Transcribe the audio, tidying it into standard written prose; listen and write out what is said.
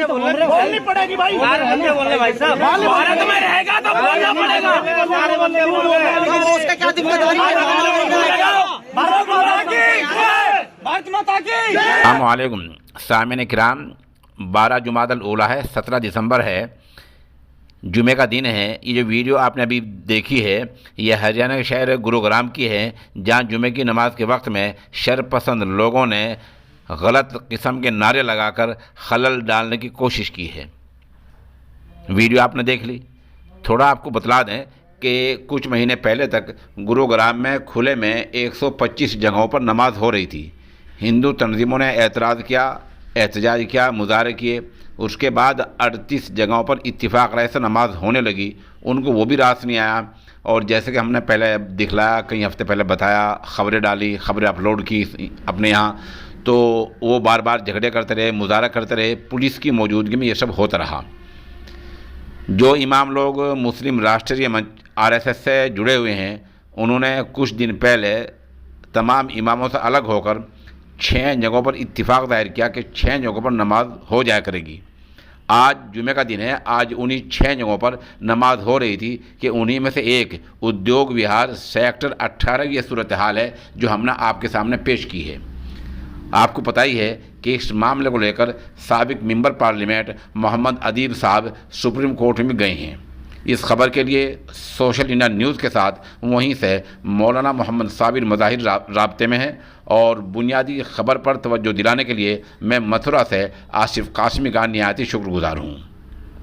بولنی پڑے گی بھائی، بھارت میں رہے گا تو بولنا پڑے گا۔ السلام علیکم سامعین کرام، 12 جمادی الاولیٰ ہے، 17 دسمبر ہے، جمعہ کا دن ہے۔ یہ جو ویڈیو آپ نے ابھی دیکھی ہے یہ ہریانہ کے شہر گروگرام کی ہے، جہاں جمعہ کی نماز کے وقت میں شر پسند لوگوں نے غلط قسم کے نعرے لگا کر خلل ڈالنے کی کوشش کی ہے۔ ویڈیو آپ نے دیکھ لی۔ تھوڑا آپ کو بتلا دیں کہ کچھ مہینے پہلے تک گروگرام میں کھلے میں 125 جگہوں پر نماز ہو رہی تھی۔ ہندو تنظیموں نے اعتراض کیا، احتجاج کیا، مظاہرے کیے۔ اس کے بعد 38 جگہوں پر اتفاق رائے سے نماز ہونے لگی، ان کو وہ بھی راس نہیں آیا۔ اور جیسے کہ ہم نے پہلے دکھلایا، کئی ہفتے پہلے بتایا، خبریں ڈالی، خبریں اپلوڈ کی اپنے یہاں، تو وہ بار بار جھگڑے کرتے رہے، مظاہرہ کرتے رہے، پولیس کی موجودگی میں یہ سب ہوتا رہا۔ جو امام لوگ مسلم راشٹریہ منچ RSS سے جڑے ہوئے ہیں، انہوں نے کچھ دن پہلے تمام اماموں سے الگ ہو کر 6 جگہوں پر اتفاق ظاہر کیا کہ 6 جگہوں پر نماز ہو جایا کرے گی۔ آج جمعہ کا دن ہے، آج انہی 6 جگہوں پر نماز ہو رہی تھی کہ انہی میں سے ایک ادیوگ وہار سیکٹر 18 کی یہ صورتحال ہے جو ہم نے آپ کے سامنے پیش کی ہے۔ آپ کو پتہ ہی ہے کہ اس معاملے کو لے کر سابق ممبر پارلیمنٹ محمد ادیب صاحب سپریم کورٹ میں گئے ہیں۔ اس خبر کے لیے سوشل انڈیا نیوز کے ساتھ وہیں سے مولانا محمد صابر مظاہر رابطے میں ہیں، اور بنیادی خبر پر توجہ دلانے کے لیے میں متھرا سے آصف قاسمی کا نہایت شکر گزار ہوں۔